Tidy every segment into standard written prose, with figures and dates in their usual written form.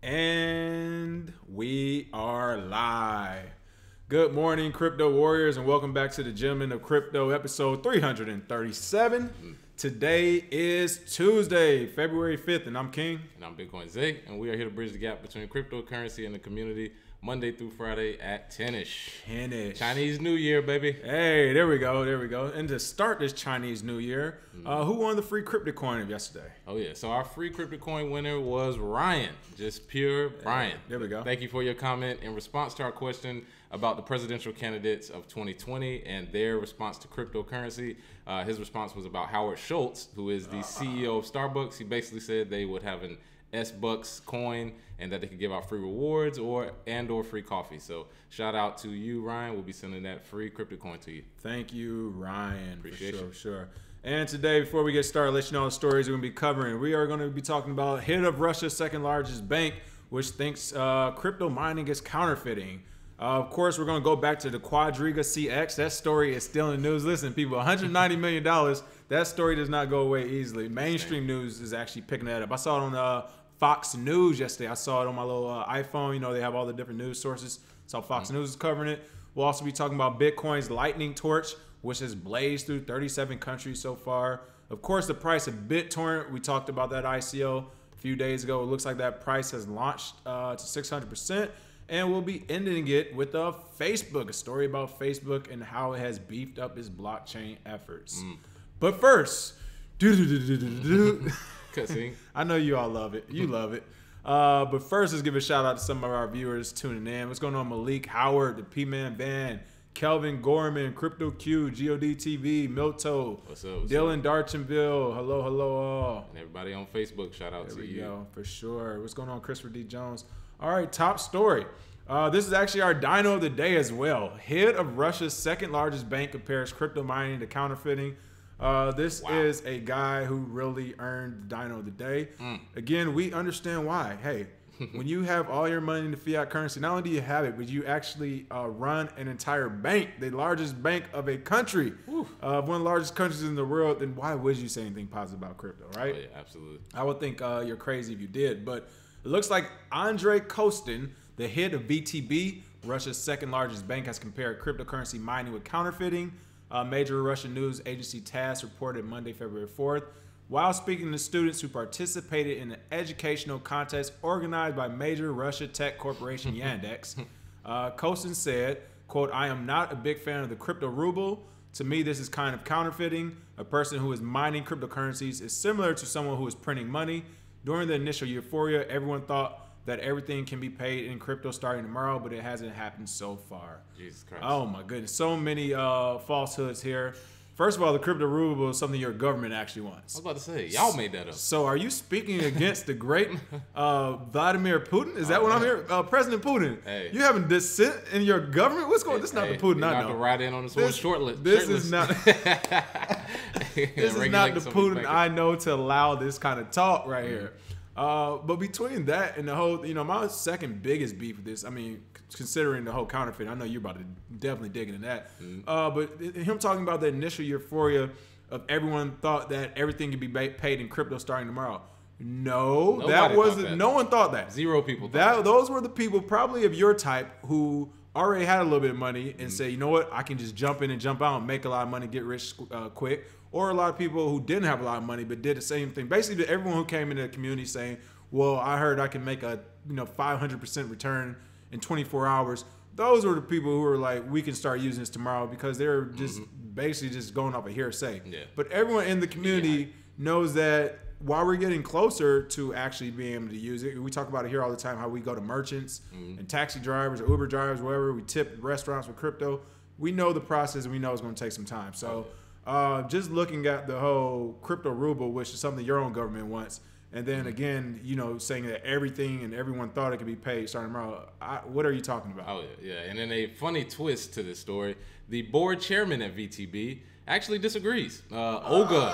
And we are live. Good morning, crypto warriors, and welcome back to the Gentlemen of Crypto, episode 337. Today is Tuesday, February 5th, and I'm King. And I'm Bitcoin Zay, and we are here to bridge the gap between cryptocurrency and the community, Monday through Friday at 10-ish. 10-ish. Chinese New Year, baby. Hey, there we go, there we go. And to start this Chinese New Year, who won the free crypto coin of yesterday? Oh, yeah. So our free crypto coin winner was Ryan, just pure Brian. There we go. Thank you for your comment in response to our question about the presidential candidates of 2020 and their response to cryptocurrency. His response was about Howard Schultz, who is the CEO of Starbucks. He basically said they would have an S-Bucks coin and that they could give out free rewards or free coffee. So shout out to you, Ryan. We'll be sending that free crypto coin to you. Thank you, Ryan. Appreciate you. For sure. And today, before we get started, let you know the stories we're going to be covering. We are going to be talking about hit of Russia's second largest bank, which thinks crypto mining is counterfeiting. Of course, we're going to go back to the Quadriga CX. That story is still in the news. Listen, people, $190 million, that story does not go away easily. Mainstream news is actually picking that up. I saw it on Fox News yesterday. I saw it on my little iPhone. You know, they have all the different news sources. So Fox News is covering it. We'll also be talking about Bitcoin's lightning torch, which has blazed through 37 countries so far. Of course, the price of BitTorrent, we talked about that ICO a few days ago. It looks like that price has launched to 600%. And we'll be ending it with a story about Facebook and how it has beefed up its blockchain efforts. But first, I know you all love it. You love it. But first, let's give a shout out to some of our viewers tuning in. What's going on? Malik Howard, the P-Man Band, Kelvin Gorman, Crypto Q, God TV, Milto, Dylan Darchinville. Hello, hello all. And everybody on Facebook, shout out to you. There we go, for sure. What's going on? Christopher D. Jones. All right, top story. This is actually our dino of the day as well. Head of Russia's second largest bank compares crypto mining to counterfeiting. This is a guy who really earned the dino of the day. Again, we understand why. Hey, when you have all your money in the fiat currency, not only do you have it, but you actually run an entire bank, the largest bank of a country, one of the largest countries in the world, then why would you say anything positive about crypto, right? Oh, yeah, absolutely. I would think you're crazy if you did, but it looks like Andrei Kostin, the head of VTB, Russia's second largest bank, has compared cryptocurrency mining with counterfeiting. Major Russian news agency TASS reported Monday, February 4th. While speaking to students who participated in an educational contest organized by major Russia tech corporation Yandex, Kostin said, quote, "I am not a big fan of the crypto ruble. To me, this is kind of counterfeiting. A person who is mining cryptocurrencies is similar to someone who is printing money. During the initial euphoria, everyone thought that everything can be paid in crypto starting tomorrow, but it hasn't happened so far." Jesus Christ. Oh my goodness. So many falsehoods here. First of all, the crypto ruble is something your government actually wants. I was about to say, y'all made that up. So are you speaking against the great Vladimir Putin? Is that what I'm hearing? President Putin. Hey. You having dissent in your government? What's going on? This is not the Putin I know. To ride in on this one shortlist. This is not this is not the Putin I know to allow this kind of talk right here. But between that and the whole, you know, my second biggest beef with this, I mean, considering the whole counterfeit, I know you're about to definitely dig into that. But him talking about the initial euphoria of everyone thought that everything could be paid in crypto starting tomorrow. No, Nobody that wasn't. that. No one thought that. Zero people thought that. Those were the people probably of your type who already had a little bit of money and say, you know what, I can just jump in and jump out and make a lot of money, get rich quick. Or a lot of people who didn't have a lot of money but did the same thing. Basically, everyone who came into the community saying, well, I heard I can make a 500% return in 24 hours. Those were the people who were like, we can start using this tomorrow, because they're just basically just going off a hearsay. Yeah. But everyone in the community knows that while we're getting closer to actually being able to use it, we talk about it here all the time, how we go to merchants and taxi drivers or Uber drivers, wherever, we tip restaurants with crypto. We know the process and we know it's going to take some time. So just looking at the whole crypto ruble, which is something your own government wants, and then again, you know, saying that everything and everyone thought it could be paid starting tomorrow. What are you talking about? Oh, yeah. And then a funny twist to this story, the board chairman at VTB actually disagrees. Olga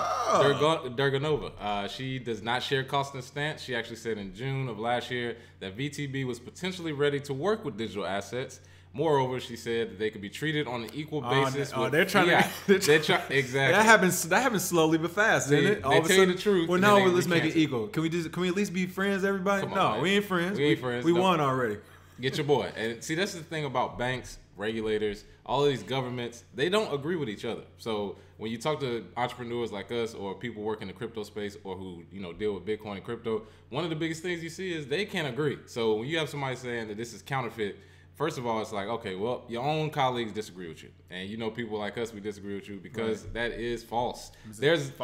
Derganova, she does not share Kostin's stance. She actually said in June of last year that VTB was potentially ready to work with digital assets. Moreover, she said that they could be treated on an equal basis. They're trying to. Exactly. That happens slowly but fast, didn't it? They tell you the truth. Well, no, let's make it equal. Can we at least be friends, everybody? No, we ain't friends. We ain't friends. We won already. Get your boy. And see, that's the thing about banks, regulators, all of these governments. They don't agree with each other. So when you talk to entrepreneurs like us or people working in the crypto space or who deal with Bitcoin and crypto, one of the biggest things you see is they can't agree. So when you have somebody saying that this is counterfeit, first of all, it's like, okay, well, your own colleagues disagree with you. And people like us, we disagree with you because that is false.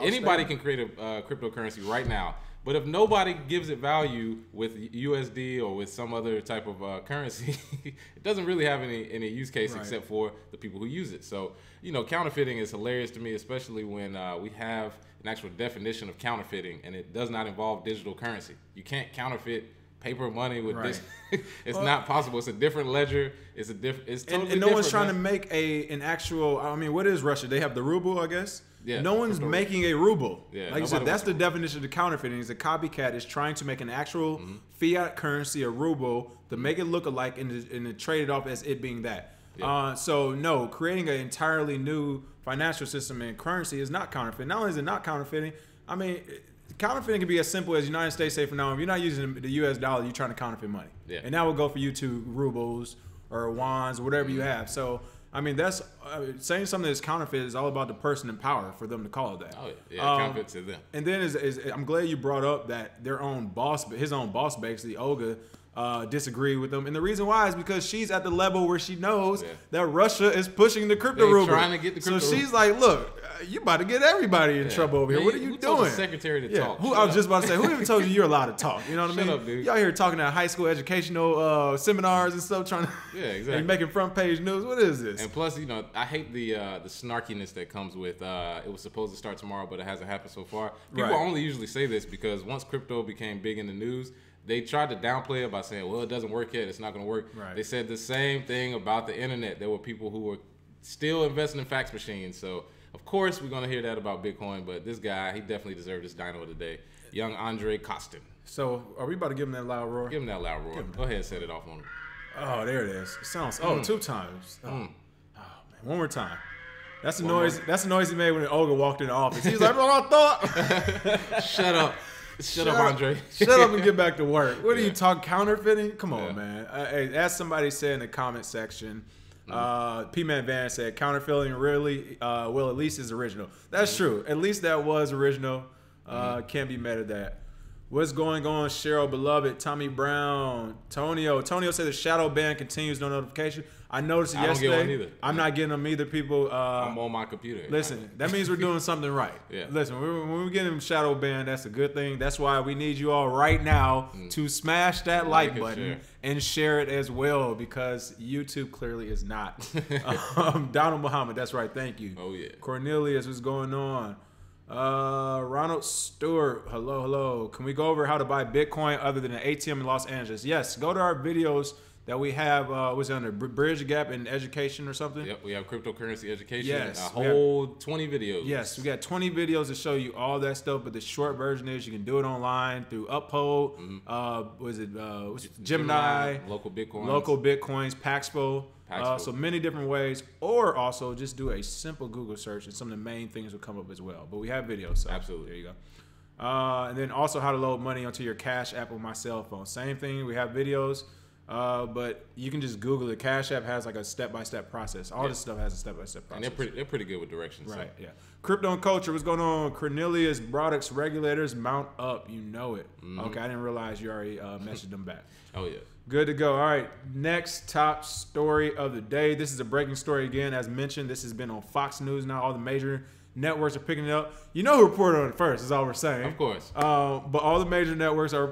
Anybody can create a cryptocurrency right now. But if nobody gives it value with USD or with some other type of currency, it doesn't really have any use case except for the people who use it. So, counterfeiting is hilarious to me, especially when we have an actual definition of counterfeiting and it does not involve digital currency. You can't counterfeit paper money with this. It's not possible. It's a different ledger. It's totally different. And no one's trying to make an actual. I mean, what is Russia? They have the ruble, I guess. Yeah, no one's making a ruble. Yeah, like you said, that's the definition of the counterfeiting. Is a copycat is trying to make an actual fiat currency, a ruble, to make it look alike and to trade it off as it being that. Yeah. So no, creating an entirely new financial system and currency is not counterfeiting. Not only is it not counterfeiting, I mean, counterfeiting can be as simple as United States say for now, if you're not using the US dollar, you're trying to counterfeit money. Yeah. And that will go for you to rubles or wands or whatever you have. So I mean, that's saying something that's counterfeit is all about the person in power for them to call it that. Oh yeah, counterfeit to them. And then I'm glad you brought up that his own boss, basically Olga, disagreed with them. And the reason why is because she's at the level where she knows that Russia is pushing the crypto ruble. Trying to get the crypto ruble. She's like, look, you about to get everybody in trouble over here. What are you doing? Told the secretary to talk? I was just about to say, who even told you you're allowed to talk? You know what I mean? Shut up, dude. Y'all here talking at high school educational seminars and stuff, trying to exactly. making front page news. What is this? And plus, I hate the snarkiness that comes with it was supposed to start tomorrow, but it hasn't happened so far. People only usually say this because once crypto became big in the news, they tried to downplay it by saying, well, it doesn't work yet. It's not going to work. Right. They said the same thing about the internet. There were people who were still investing in fax machines. So, of course, we're going to hear that about Bitcoin. But this guy, he definitely deserved this dino of the day. Young Andre Kostin. So, are we about to give him that loud roar? Give him that loud roar. Go ahead and set it off on him. Oh, there it is. It sounds, 2 times. Oh, man. One more time. That's the noise. That's the noise he made when Olga walked in the office. He's like, "Oh, I thought." Shut up. Shut up, Andre. Shut up and get back to work. What are you talking counterfeiting? Come on, man. Hey, as somebody said in the comment section, P-Man Van said counterfeiting really, well, at least is original. That's true. At least that was original. Can't be mad at that. What's going on, Cheryl Beloved, Tommy Brown, Tonio said the shadow ban continues, no notification. I noticed it yesterday. I don't get one either. I'm not getting them either, people. I'm on my computer. Listen, that means we're doing something right. Listen, when we get them shadow banned, that's a good thing. That's why we need you all right now to smash that like button and share it as well, because YouTube clearly is not. Donald Muhammad, that's right. Thank you. Oh, yeah. Cornelius, what's going on? Ronald Stewart, hello. Can we go over how to buy Bitcoin other than an ATM in Los Angeles? Yes, go to our videos that we have. Was it under Bridge Gap in Education or something? Yep, we have cryptocurrency education. Yes, a whole 20 videos. Yes, we got 20 videos to show you all that stuff. But the short version is you can do it online through Uphold. Gemini, local Bitcoins, Paxful. So many different ways, or also just do a simple Google search and some of the main things will come up as well. But we have videos, so absolutely, there you go. And then also how to load money onto your Cash App on my cell phone. Same thing. We have videos, but you can just Google it. Cash App has like a step-by-step process. All this stuff has a step-by-step process. And they're pretty good with directions. Right. So. Yeah. Crypto and culture. What's going on? Cornelius Products regulators mount up. You know it. Okay. I didn't realize you already messaged them back. Oh yeah. Good to go. All right, next top story of the day. This is a breaking story again. As mentioned, this has been on Fox News now. All the major networks are picking it up. You know who reported on it first, is all we're saying. Of course. But all the major networks are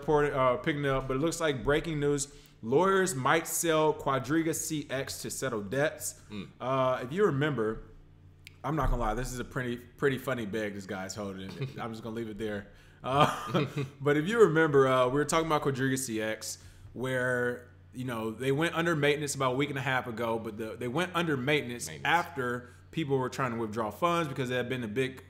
picking it up. But it looks like breaking news. Lawyers might sell Quadriga CX to settle debts. If you remember, I'm not going to lie, this is a pretty funny bag this guy's holding. I'm just going to leave it there. But if you remember, we were talking about Quadriga CX, where they went under maintenance about a week and a half ago, but they went under maintenance after people were trying to withdraw funds because there had been a big,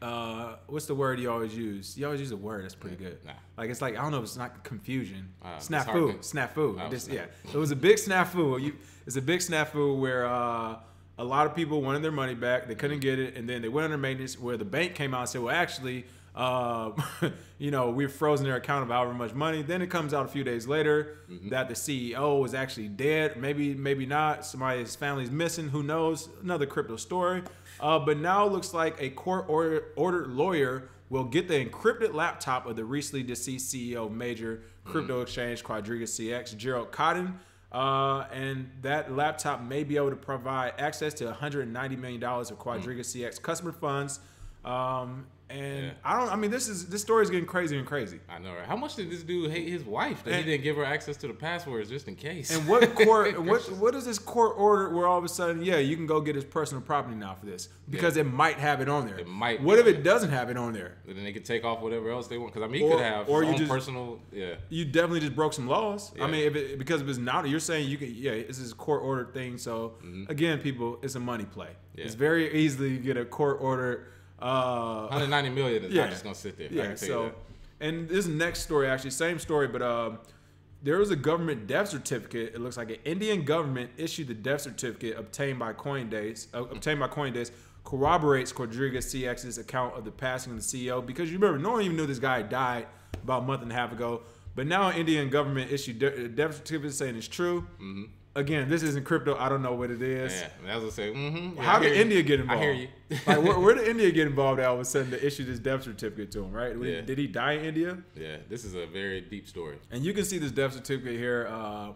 what's the word you always use? You always use a word that's pretty good. Nah. Like, it's like, I don't know if it's not confusion. Snafu. Snafu. Yeah. It was a big snafu. It's a big snafu where a lot of people wanted their money back. They couldn't get it. And then they went under maintenance where the bank came out and said, well, actually, we've frozen their account of however much money. Then it comes out a few days later that the CEO was actually dead. Maybe not. Somebody's family's missing. Who knows? Another crypto story. But now it looks like a court-ordered lawyer will get the encrypted laptop of the recently deceased CEO of major crypto exchange Quadriga CX, Gerald Cotton. And that laptop may be able to provide access to $190 million of Quadriga CX customer funds. This story is getting crazier and crazy. I know, right? How much did this dude hate his wife that he didn't give her access to the passwords just in case? And what court? what is this court order where all of a sudden, you can go get his personal property now for this because it might have it on there. It might. What if it doesn't have it on there? Then they could take off whatever else they want. Because he could have his own personal. Yeah. You definitely just broke some laws. Yeah. Because if it's not, you're saying you can. Yeah, this is a court ordered thing. So again, people, it's a money play. Yeah. It's very easily you get a court ordered. 190 million is not just gonna sit there. Yeah. So, and this next story, actually, same story, but there was a government death certificate. It looks like an Indian government issued the death certificate obtained by Coinbase. Corroborates Quadriga CX's account of the passing of the CEO. Because you remember, no one even knew this guy died about a month and a half ago. But now an Indian government issued a death certificate saying it's true. Again, this isn't crypto. I don't know what it is. Yeah, I was gonna say, how did India get involved? I hear you. Like, where did India get involved all of a sudden to issue this death certificate to him, right? Yeah. Did he die in India? Yeah, this is a very deep story. And you can see this death certificate here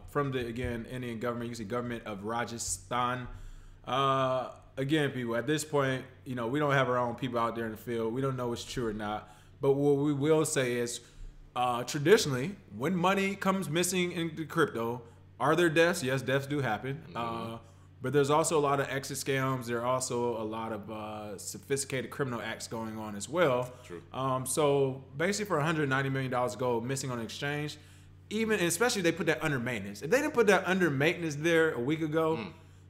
from the, again, Indian government. You see government of Rajasthan. Again, people, at this point, we don't have our own people out there in the field. We don't know what's true or not. But what we will say is, traditionally, when money comes missing into crypto, are there deaths? Yes, deaths do happen. But there's also a lot of exit scams. There are also a lot of sophisticated criminal acts going on as well. True. So basically for $190 million to go missing on an exchange, especially they put that under maintenance. If they didn't put that under maintenance there a week ago,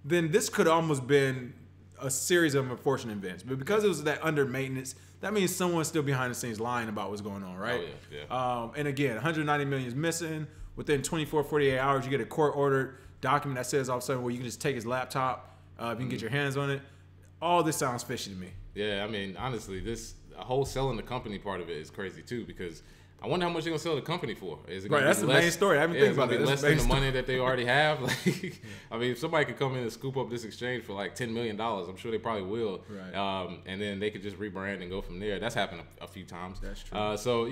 then this could almost been a series of unfortunate events. But because it was that under maintenance, that means someone's still behind the scenes lying about what's going on, right? Oh, yeah. And again, 190 million is missing. Within 24, 48 hours, you get a court-ordered document that says all of a sudden, well, you can just take his laptop, you can get your hands on it. All this sounds fishy to me. Yeah, honestly, this whole selling the company part of it is crazy too, because I wonder how much they're gonna sell the company for. Is it gonna that's be the main story. I haven't think about it. Less than the money that they already have. Like, if somebody could come in and scoop up this exchange for like $10 million, I'm sure they probably will. Right. And then they could just rebrand and go from there. That's happened a few times. That's true. So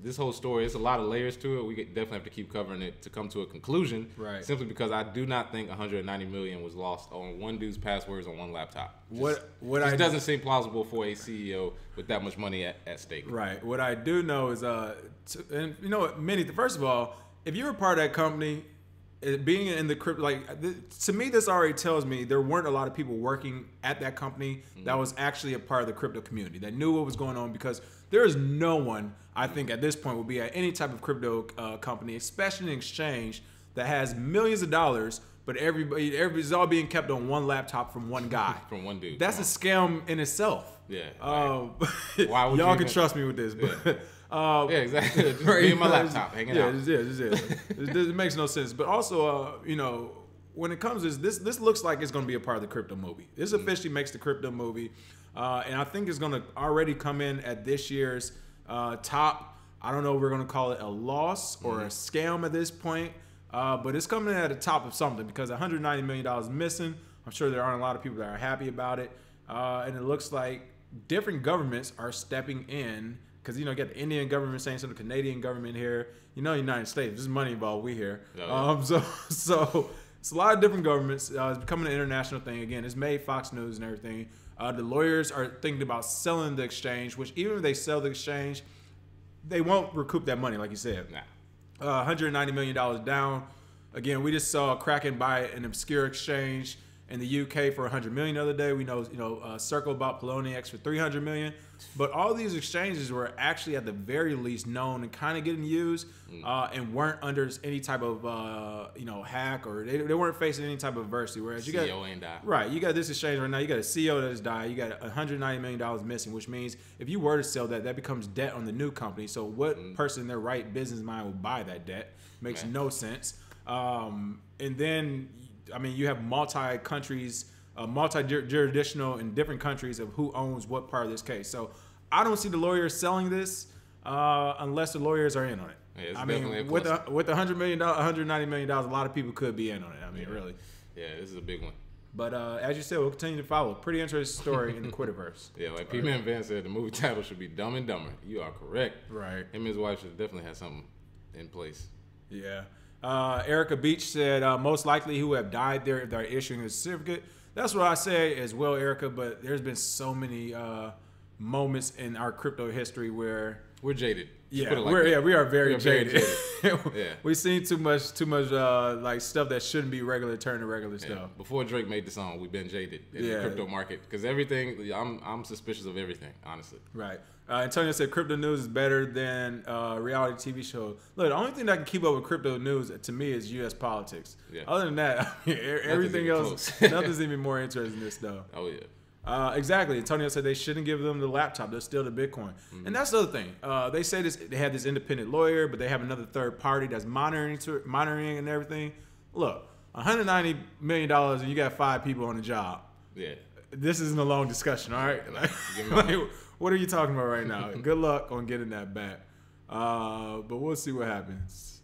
this whole story, it's a lot of layers to it. We definitely have to keep covering it to come to a conclusion. Right. Simply because I do not think 190 million was lost on one dude's passwords on one laptop. It doesn't seem plausible for a CEO with that much money at stake. Right. What I do know is, and you know what, first of all, if you're a part of that company, being in the crypto, to me, this already tells me there weren't a lot of people working at that company that was actually a part of the crypto community that knew what was going on, because there is no one, I think, at this point would be at any type of crypto company, especially an exchange that has millions of dollars, but everybody's all being kept on one laptop from one guy. From one dude. That's a scam in itself. Yeah. Why would y'all can trust me with this, but. Yeah, exactly. Just be in my laptop, hanging out. It makes no sense. But also, when it comes to this looks like it's going to be a part of the crypto movie. This officially makes the crypto movie, and I think it's going to already come in at this year's top. I don't know if we're going to call it a loss or a scam at this point, but it's coming in at the top of something, because $190 million missing. I'm sure there aren't a lot of people that are happy about it, and it looks like different governments are stepping in. Because, you get the Indian government saying something, the Canadian government here. United States, there's money involved, we here. Oh, yeah. So it's a lot of different governments. It's becoming an international thing. Again, it's made Fox News and everything. The lawyers are thinking about selling the exchange, which even if they sell the exchange, they won't recoup that money, like you said. Nah. $190 million down. Again, we just saw Kraken buy an obscure exchange, in the UK for 100 million the other day. We know, Circle bought Poloniex for 300 million. But all these exchanges were actually at the very least known and kind of getting used, and weren't under any type of hack, or they weren't facing any type of adversity. Whereas you CEO ain't died. Right, you got this exchange right now. You got a CEO that has died. You got $190 million missing, which means if you were to sell that becomes debt on the new company. So what person in their right business mind will buy that debt? Makes no sense. And then, I mean, you have multi-countries, multi-jurisdictional in different countries of who owns what part of this case. So I don't see the lawyers selling this unless the lawyers are in on it. Yeah, I mean, with $100 million, $190 million, a lot of people could be in on it. I mean, really. Yeah, this is a big one. But as you said, we'll continue to follow. Pretty interesting story in the Quadriverse. Yeah, like P-Man Van said, the movie title should be Dumb and Dumber. You are correct. Right. Him and his wife should definitely have something in place. Yeah. Erica Beach said most likely who have died there if they're issuing a certificate. That's what I say as well, Erica. But there's been so many moments in our crypto history where we're jaded. We are very jaded. Yeah. We've seen too much like stuff that shouldn't be regular turn to regular stuff. Before Drake made the song, we've been jaded in the crypto market because everything. I'm suspicious of everything, honestly. Right. Antonio said crypto news is better than reality TV show. Look, the only thing that can keep up with crypto news to me is U.S. politics. Yeah. Other than that, I mean, everything else, nothing's even more interesting than this stuff. Oh yeah. Exactly. Antonio said they shouldn't give them the laptop. They'll steal the Bitcoin. And that's the other thing. They say they have this independent lawyer, but they have another third party that's monitoring and everything. Look, $190 million and you got 5 people on the job. Yeah. This isn't a long discussion, all right? Like, what are you talking about right now? Good luck on getting that back. But we'll see what happens.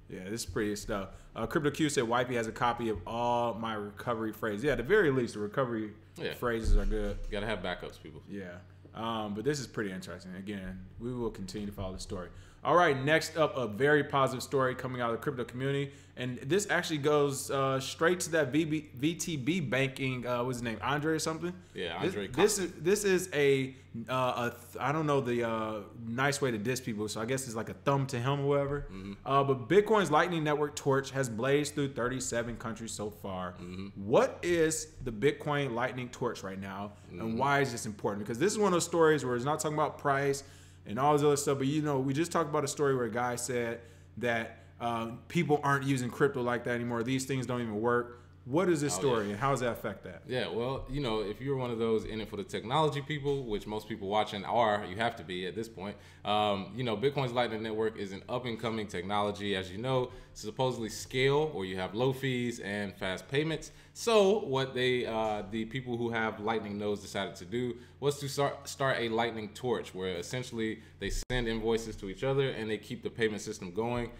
Yeah, this is pretty stuff. CryptoQ said Wifey has a copy of all my recovery phrases. Yeah, at the very least, the recovery phrases are good. You gotta have backups, people. Yeah. But this is pretty interesting. Again, we will continue to follow the story. All right, next up, a very positive story coming out of the crypto community. And this actually goes straight to that VTB banking, what's his name, Andre or something? Yeah, Andre. This is I don't know the nice way to diss people, so I guess it's like a thumb to him or whatever. But Bitcoin's Lightning Network torch has blazed through 37 countries so far. What is the Bitcoin Lightning torch right now, and why is this important? Because this is one of those stories where it's not talking about price and all this other stuff, but we just talked about a story where a guy said that people aren't using crypto like that anymore. These things don't even work. What is this story, and how does that affect that? Yeah, well, if you're one of those in it for the technology people, which most people watching are, you have to be at this point. Bitcoin's Lightning Network is an up-and-coming technology, as you know, supposedly scale, or you have low fees and fast payments. So what the people who have Lightning nodes decided to do was to start a Lightning torch, where essentially they send invoices to each other and they keep the payment system going,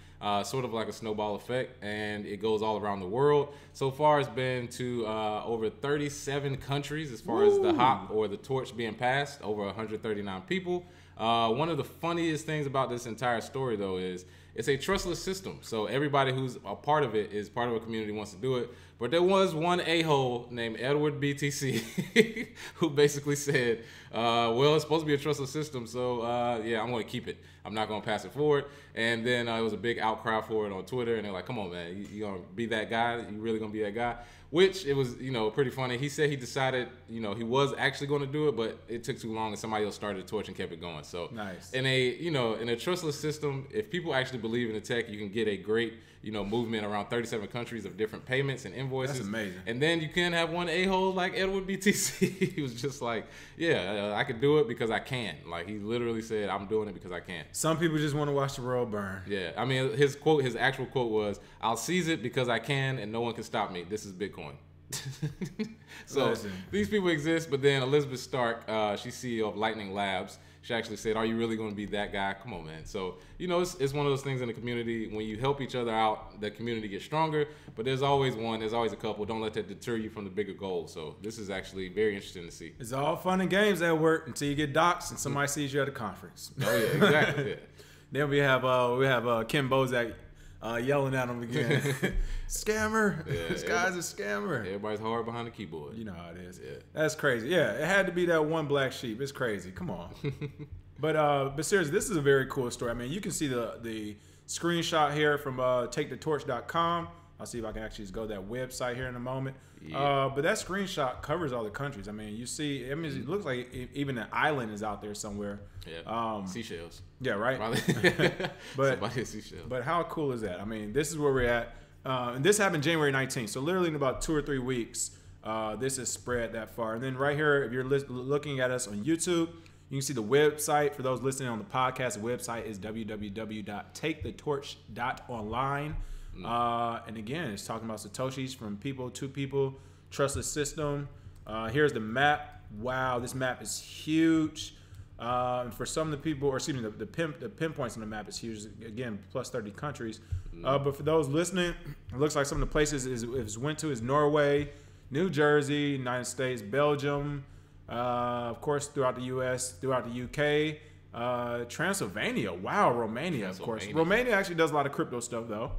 sort of like a snowball effect, and it goes all around the world. So far, it's been to over 37 countries as far as the hop or the torch being passed, over 139 people. One of the funniest things about this entire story, though, is it's a trustless system. So everybody who's a part of it is part of a community wants to do it. But there was one a-hole named Edward BTC who basically said, well, it's supposed to be a trustless system, so yeah, I'm going to keep it. I'm not going to pass it forward. And then it was a big outcry for it on Twitter, and they're like, come on, man, you going to be that guy? You really going to be that guy? Which it was, pretty funny. He said he decided, he was actually going to do it, but it took too long, and somebody else started the torch and kept it going. So nice. In a trustless system, if people actually believe in the tech, you can get a great, movement around 37 countries of different payments and invoices. That's amazing. And then you can have one a-hole like Edward BTC. He was just like, yeah, I could do it because I can. Like, he literally said, I'm doing it because I can. Some people just want to watch the world burn. Yeah, I mean, his actual quote was, I'll seize it because I can and no one can stop me. This is Bitcoin. So these people exist, but then Elizabeth Stark, she's CEO of Lightning Labs. She actually said, are you really going to be that guy? Come on, man. So, it's one of those things in the community. When you help each other out, the community gets stronger. But there's always a couple. Don't let that deter you from the bigger goal. So this is actually very interesting to see. It's all fun and games at work until you get doxxed and somebody sees you at a conference. Oh, yeah, exactly. Yeah. Then we have Ken Bozak yelling at him again. Scammer. Yeah, this guy's a scammer. Everybody's hard behind the keyboard. You know how it is. Yeah. That's crazy. Yeah, it had to be that one black sheep. It's crazy. Come on. But seriously, this is a very cool story. I mean, you can see the screenshot here from takethetorch.com. I'll see if I can actually just go to that website here in a moment. Yeah. But that screenshot covers all the countries. I mean, you see, I mean, it looks like even an island is out there somewhere. Yeah. Seychelles. Yeah, right. But how cool is that? I mean, this is where we're at. And this happened January 19th. So literally in about 2 or 3 weeks, this is spread that far. And then right here, if you're looking at us on YouTube, you can see the website. For those listening on the podcast, the website is www.takethetorch.online. And again, it's talking about Satoshis from people to people, trustless system. Here's the map. Wow, this map is huge. And for some of the people, or excuse me, the pinpoints on the map is huge. Again, plus 30 countries. But for those listening, it looks like some of the places is went to is Norway, New Jersey, United States, Belgium, of course, throughout the U.S., throughout the U.K., Transylvania. Wow, Romania, of course. Romania actually does a lot of crypto stuff, though.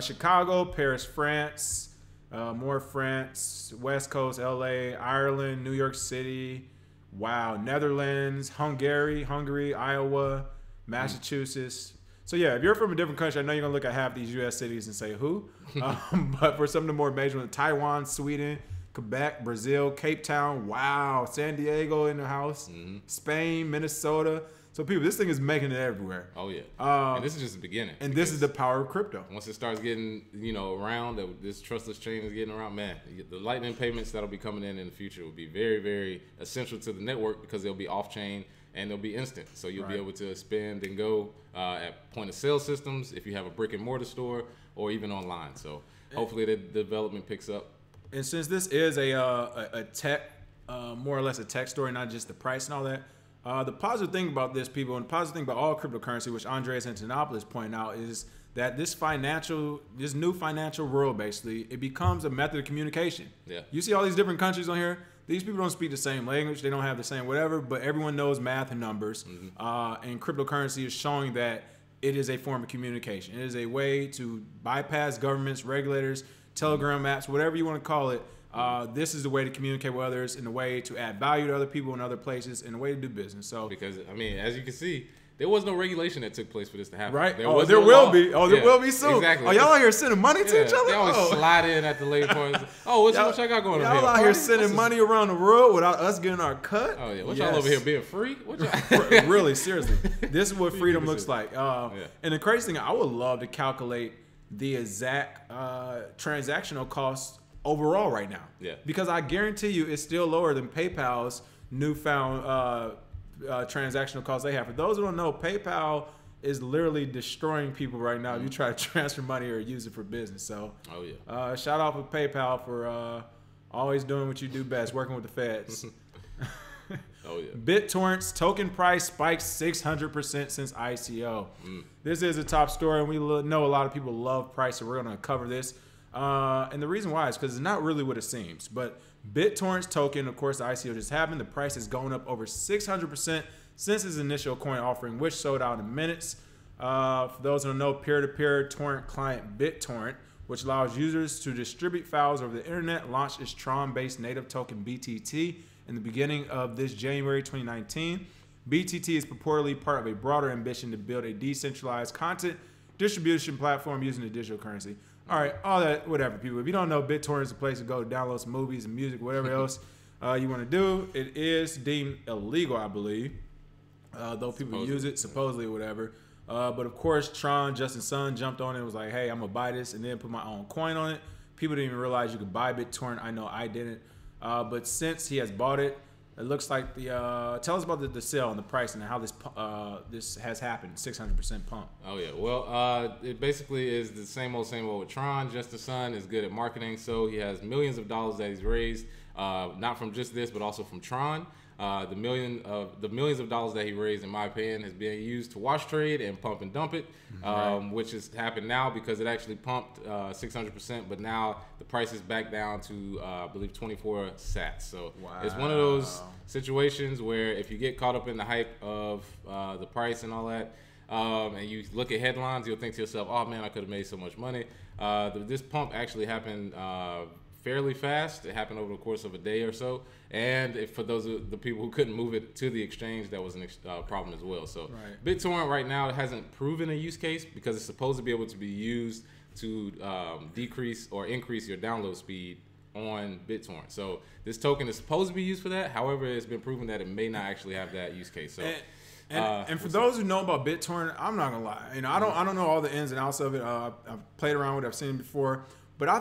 Chicago, Paris, France, more France, West Coast, L.A., Ireland, New York City. Wow, Netherlands, Hungary, Iowa, Massachusetts. So yeah, if you're from a different country, I know you're gonna look at half these U.S. cities and say who. But for some of the more major ones, Taiwan, Sweden, Quebec, Brazil, Cape Town. Wow, San Diego in the house. Spain, Minnesota. So people, this thing is making it everywhere. Oh yeah, and this is just the beginning. And this is the power of crypto. Once it starts getting, around, this trustless chain is getting around, man, the Lightning payments that'll be coming in the future will be very, very essential to the network because they'll be off-chain and they'll be instant. So you'll be able to spend and go at point-of-sale systems if you have a brick-and-mortar store or even online. So hopefully the development picks up. And since this is a tech, more or less a tech story, not just the price and all that, the positive thing about this, people, and the positive thing about all cryptocurrency, which Andreas Antonopoulos pointed out, is that this new financial world, basically, it becomes a method of communication. Yeah. You see all these different countries on here. These people don't speak the same language. They don't have the same whatever, but everyone knows math and numbers. And cryptocurrency is showing that it is a form of communication. It is a way to bypass governments, regulators, Telegram apps, whatever you want to call it. This is the way to communicate with others, and a way to add value to other people in other places, and a way to do business. So, because I mean, as you can see, there was no regulation that took place for this to happen. Right? There will be. There will be soon. Exactly. Oh, y'all out here sending money to each other? They always slide in at the late points. Oh, what y'all got going on here? Y'all out here sending money around the world without us getting our cut? Oh yeah. What y'all over here being free? What y'all? Really, seriously. This is what freedom looks like. And the crazy thing, I would love to calculate the exact transactional costs overall right now. Yeah. Because I guarantee you it's still lower than PayPal's newfound transactional costs they have. For those who don't know, PayPal is literally destroying people right now if you try to transfer money or use it for business. So shout out to PayPal for always doing what you do best, working with the feds. BitTorrent's token price spiked 600% since ICO. This is a top story, and we know a lot of people love price, so we're going to cover this. And the reason why is because it's not really what it seems. But BitTorrent's token, of course, the ICO just happened. The price is going up over 600% since its initial coin offering, which sold out in minutes. For those who don't know, peer-to-peer torrent client BitTorrent, which allows users to distribute files over the internet, launched its Tron-based native token BTT in the beginning of this January 2019. BTT is purportedly part of a broader ambition to build a decentralized content distribution platform using a digital currency. All right, all that, whatever, people. If you don't know, BitTorrent is a place to go to download some movies and music, whatever else you want to do. It is deemed illegal, I believe, though people use it, supposedly, or whatever. But, of course, Tron, Justin Sun, jumped on it and was like, hey, I'm going to buy this, and then put my own coin on it. People didn't even realize you could buy BitTorrent. I know I didn't. But since he has bought it, it looks like tell us about the sale and the price and how this has happened, 600% pump. Oh yeah, well, it basically is the same old with Tron. Justin Sun is good at marketing, so he has millions of dollars that he's raised, not from just this, but also from Tron. The millions of dollars that he raised, in my opinion, is being used to wash trade and pump and dump it, which has happened now because it actually pumped 600%, but now the price is back down to, I believe, 24 sats. So it's one of those situations where if you get caught up in the hype of the price and all that, and you look at headlines, you'll think to yourself, oh man, I could have made so much money. This pump actually happened fairly fast. It happened over the course of a day or so. And for those of the people who couldn't move it to the exchange, that was a problem as well. So BitTorrent right now hasn't proven a use case because it's supposed to be able to be used to decrease or increase your download speed on BitTorrent. So this token is supposed to be used for that. However, it's been proven that it may not actually have that use case. So. And for those who know about BitTorrent, I'm not gonna lie. I don't know all the ins and outs of it. I've played around with it. I've seen it before. But I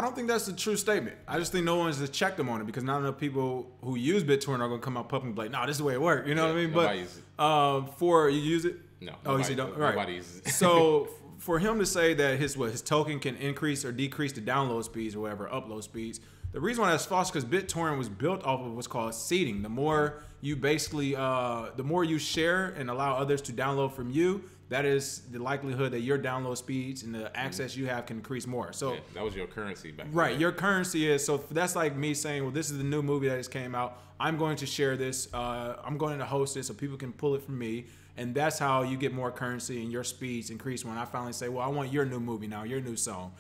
don't think that's a true statement. I just think no one's just checked them on it because not enough people who use BitTorrent are gonna come out publicly like, "No, this is the way it works." You know what I mean? Nobody uses it. For you use it? No. Oh, you don't. Right. Nobody uses it. So for him to say that his token can increase or decrease the download speeds or whatever, upload speeds, the reason why that's false is because BitTorrent was built off of what's called seeding. The more you basically, the more you share and allow others to download from you, that is the likelihood that your download speeds and the access you have can increase more. So that was your currency back then. Right, your currency is, so that's like me saying, well, this is the new movie that just came out. I'm going to share this. I'm going to host it so people can pull it from me. And that's how you get more currency and your speeds increase when I finally say, well, I want your new movie now, your new song.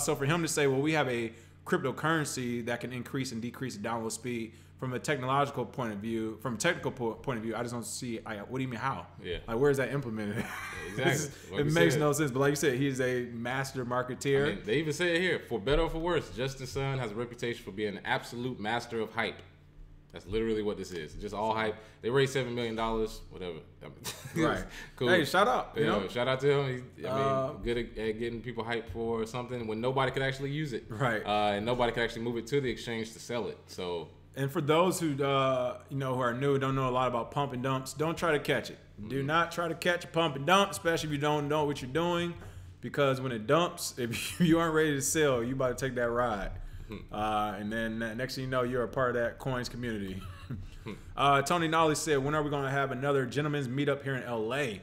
So for him to say, well, we have a cryptocurrency that can increase and decrease the download speed from a technological point of view, from a technical point of view, I just don't see, what do you mean how? Yeah. Like, where is that implemented? Exactly. It makes no sense. But like you said, he's a master marketeer. I mean, they even say it here, for better or for worse, Justin Sun has a reputation for being an absolute master of hype. That's literally what this is. Just all hype. They raised $7 million, whatever. Right. Cool. Hey, shout out. You know? Shout out to him. Good at getting people hyped for something when nobody could actually use it. Right. And nobody could actually move it to the exchange to sell it. So. And for those who who are new, don't know a lot about pump and dumps, don't try to catch it. Do not try to catch a pump and dump, especially if you don't know what you're doing, because when it dumps, if you aren't ready to sell, you about to take that ride. And then next thing you know, you're a part of that coins community. Tony Nolly said, when are we going to have another gentleman's meetup here in LA?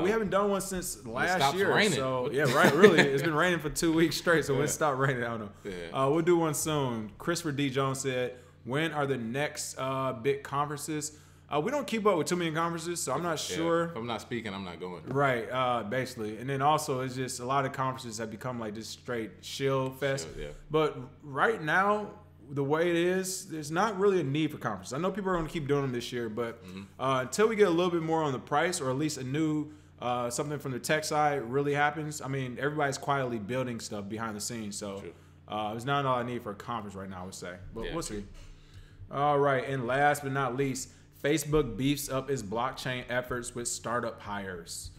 We haven't done one since last year. Raining. So yeah, right. Really, it's been raining for 2 weeks straight. So when it stopped raining, I don't know. Yeah. We'll do one soon. Christopher D. Jones said, when are the next big conferences? We don't keep up with too many conferences, so I'm not sure. If I'm not speaking, I'm not going. Right, basically. And then also, it's just a lot of conferences have become like this straight shill fest. Shill, yeah. But right now, the way it is, there's not really a need for conferences. I know people are going to keep doing them this year, but until we get a little bit more on the price, or at least a new something from the tech side really happens, I mean, everybody's quietly building stuff behind the scenes. So there's not all I need for a conference right now, I would say. But we'll see. All right, and last but not least, Facebook beefs up its blockchain efforts with startup hires.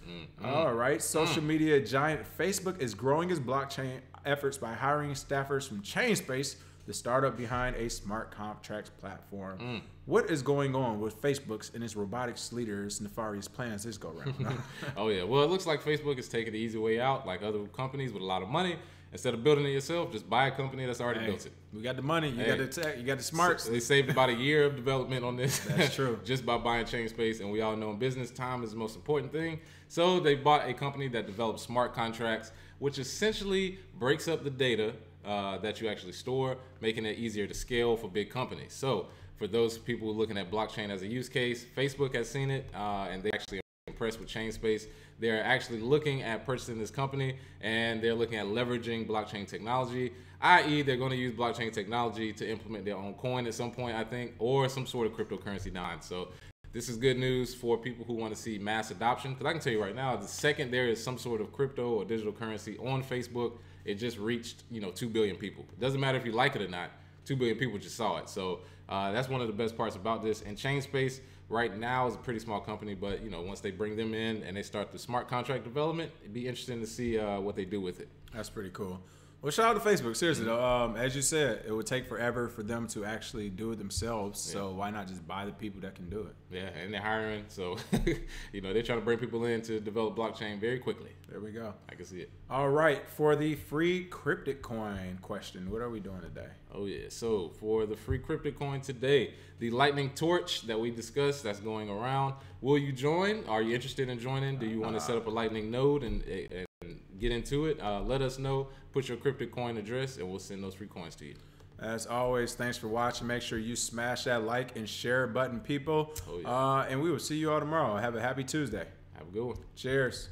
All right, social media giant Facebook is growing its blockchain efforts by hiring staffers from ChainSpace, the startup behind a smart contracts platform. What is going on with Facebook's and its robotics leaders' nefarious plans this go round? Oh yeah, well it looks like Facebook is taking the easy way out, like other companies with a lot of money. Instead of building it yourself, just buy a company that's already built it. We got the money, you got the tech, you got the smarts. So they saved about a year of development on this. That's true. Just by buying ChainSpace, and we all know in business, time is the most important thing. So they bought a company that develops smart contracts, which essentially breaks up the data that you actually store, making it easier to scale for big companies. So for those people looking at blockchain as a use case, Facebook has seen it, and they actually are impressed with ChainSpace. They're actually looking at purchasing this company, and they're looking at leveraging blockchain technology, i.e. they're going to use blockchain technology to implement their own coin at some point, I think, or some sort of cryptocurrency nod. So this is good news for people who want to see mass adoption, because I can tell you right now, the second there is some sort of crypto or digital currency on Facebook, it just reached 2 billion people. It doesn't matter if you like it or not, 2 billion people just saw it. So that's one of the best parts about this. And ChainSpace right now is a pretty small company, but once they bring them in and they start the smart contract development, it'd be interesting to see what they do with it. That's pretty cool. Well, shout out to Facebook. Seriously, though, as you said, it would take forever for them to actually do it themselves. Yeah. So why not just buy the people that can do it? Yeah, and they're hiring. So, they're trying to bring people in to develop blockchain very quickly. There we go. I can see it. All right. For the free cryptic coin question, what are we doing today? Oh, yeah. So for the free cryptic coin today, the lightning torch that we discussed that's going around, will you join? Are you interested in joining? Do you want to set up a lightning node and get into it? Let us know. Put your cryptic coin address, and we'll send those free coins to you. As always, thanks for watching. Make sure you smash that like and share button, people. Oh, yeah. And we will see you all tomorrow. Have a happy Tuesday. Have a good one. Cheers.